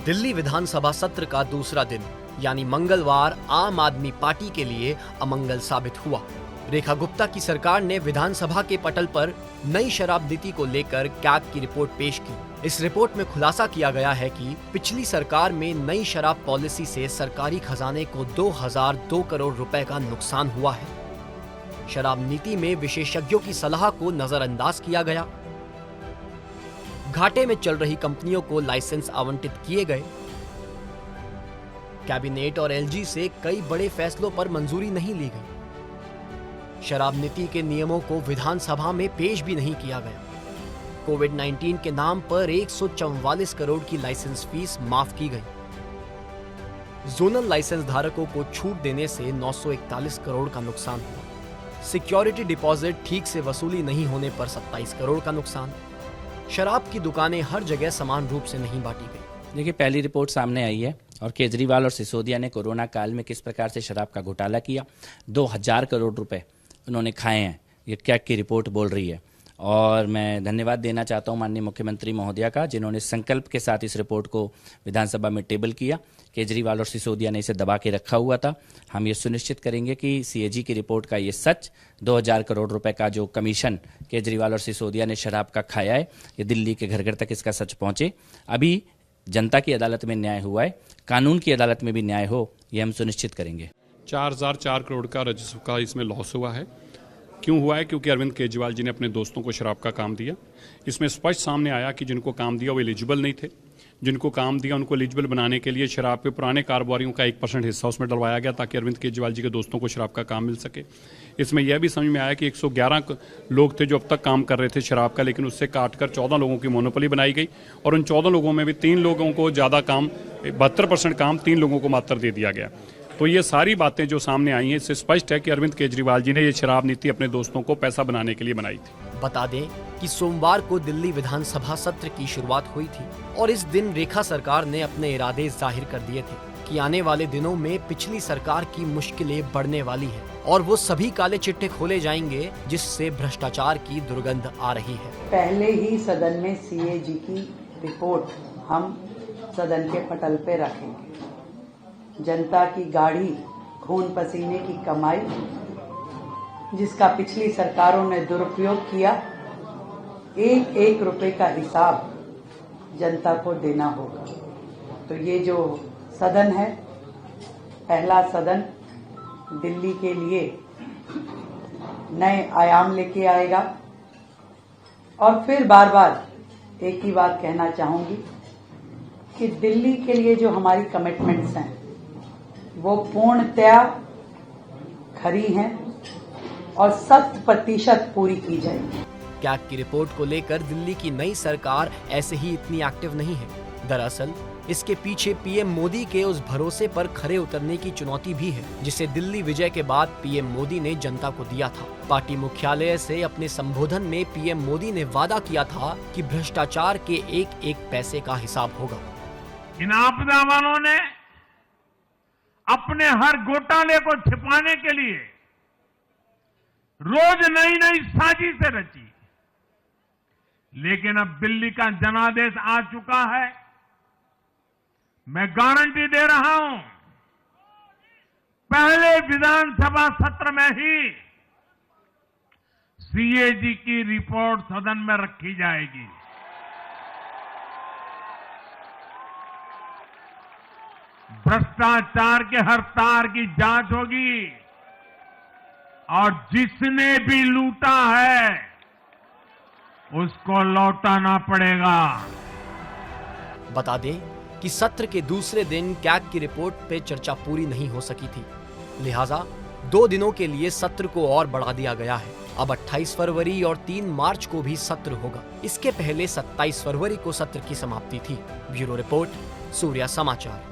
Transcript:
दिल्ली विधानसभा सत्र का दूसरा दिन यानी मंगलवार आम आदमी पार्टी के लिए अमंगल साबित हुआ। रेखा गुप्ता की सरकार ने विधानसभा के पटल पर नई शराब नीति को लेकर कैग की रिपोर्ट पेश की। इस रिपोर्ट में खुलासा किया गया है कि पिछली सरकार में नई शराब पॉलिसी से सरकारी खजाने को 2002 करोड़ रुपए का नुकसान हुआ है। शराब नीति में विशेषज्ञों की सलाह को नजरअंदाज किया गया। घाटे में चल रही कंपनियों को लाइसेंस आवंटित किए गए। कैबिनेट और एलजी से कई बड़े फैसलों पर मंजूरी नहीं ली गई। शराब नीति के नियमों को विधानसभा में पेश भी नहीं किया गया। कोविड-19 के नाम पर 144 करोड़ की लाइसेंस फीस माफ की गई। जोनल लाइसेंस धारकों को छूट देने से 941 करोड़ का नुकसान हुआ। सिक्योरिटी डिपॉजिट ठीक से वसूली नहीं होने पर 27 करोड़ का नुकसान। शराब की दुकानें हर जगह समान रूप से नहीं बांटी गई। देखिए, पहली रिपोर्ट सामने आई है और केजरीवाल और सिसोदिया ने कोरोना काल में किस प्रकार से शराब का घोटाला किया। 2000 करोड़ रुपए उन्होंने खाए हैं, ये कैग की रिपोर्ट बोल रही है। और मैं धन्यवाद देना चाहता हूं माननीय मुख्यमंत्री महोदया का, जिन्होंने संकल्प के साथ इस रिपोर्ट को विधानसभा में टेबल किया। केजरीवाल और सिसोदिया ने इसे दबा के रखा हुआ था। हम ये सुनिश्चित करेंगे कि सीएजी की रिपोर्ट का ये सच, 2000 करोड़ रुपए का जो कमीशन केजरीवाल और सिसोदिया ने शराब का खाया है, ये दिल्ली के घर घर तक इसका सच पहुंचे। अभी जनता की अदालत में न्याय हुआ है, कानून की अदालत में भी न्याय हो, ये हम सुनिश्चित करेंगे। 4004 करोड़ का राजस्व का इसमें लॉस हुआ है। क्यों हुआ है? क्योंकि अरविंद केजरीवाल जी ने अपने दोस्तों को शराब का काम दिया। इसमें स्पष्ट सामने आया कि जिनको काम दिया वो एलिजिबल नहीं थे। जिनको काम दिया उनको एलिजिबल बनाने के लिए शराब के पुराने कारोबारियों का 1% हिस्सा उसमें डलवाया गया ताकि अरविंद केजरीवाल जी के दोस्तों को शराब का काम मिल सके। इसमें यह भी समझ में आया कि 111 लोग थे जो अब तक काम कर रहे थे शराब का, लेकिन उससे काटकर 14 लोगों की मोनोपोली बनाई गई और उन 14 लोगों में भी 3 लोगों को ज़्यादा काम, 72% काम 3 लोगों को मात्र दे दिया गया। तो ये सारी बातें जो सामने आई हैं, इससे स्पष्ट है कि अरविंद केजरीवाल जी ने ये शराब नीति अपने दोस्तों को पैसा बनाने के लिए बनाई थी। बता दें कि सोमवार को दिल्ली विधानसभा सत्र की शुरुआत हुई थी और इस दिन रेखा सरकार ने अपने इरादे जाहिर कर दिए थे कि आने वाले दिनों में पिछली सरकार की मुश्किलें बढ़ने वाली है और वो सभी काले चिट्ठे खोले जाएंगे जिससे भ्रष्टाचार की दुर्गंध आ रही है। पहले ही सदन में सीएजी की रिपोर्ट हम सदन के पटल पे रखेंगे। जनता की गाढ़ी खून पसीने की कमाई जिसका पिछली सरकारों ने दुरुपयोग किया, एक एक रुपए का हिसाब जनता को देना होगा। तो ये जो सदन है, पहला सदन दिल्ली के लिए नए आयाम लेके आएगा। और फिर बार बार एक ही बात कहना चाहूंगी कि दिल्ली के लिए जो हमारी कमिटमेंट्स हैं वो पूर्णतया खरी हैं और 100% पूरी की जाएगी। कैग की रिपोर्ट को लेकर दिल्ली की नई सरकार ऐसे ही इतनी एक्टिव नहीं है। दरअसल इसके पीछे पीएम मोदी के उस भरोसे पर खरे उतरने की चुनौती भी है जिसे दिल्ली विजय के बाद पीएम मोदी ने जनता को दिया था। पार्टी मुख्यालय से अपने संबोधन में पीएम मोदी ने वादा किया था कि भ्रष्टाचार के एक एक पैसे का हिसाब होगा। इन आपदा वालों ने अपने हर घोटाले को छिपाने के लिए रोज नई नई साजिशें रची, लेकिन अब दिल्ली का जनादेश आ चुका है। मैं गारंटी दे रहा हूं, पहले विधानसभा सत्र में ही सीएजी की रिपोर्ट सदन में रखी जाएगी। भ्रष्टाचार के हर तार की जांच होगी और जिसने भी लूटा है उसको लौटाना पड़ेगा। बता दें कि सत्र के दूसरे दिन कैग की रिपोर्ट पे चर्चा पूरी नहीं हो सकी थी, लिहाजा 2 दिनों के लिए सत्र को और बढ़ा दिया गया है। अब 28 फरवरी और 3 मार्च को भी सत्र होगा। इसके पहले 27 फरवरी को सत्र की समाप्ति थी। ब्यूरो रिपोर्ट, सूर्या समाचार।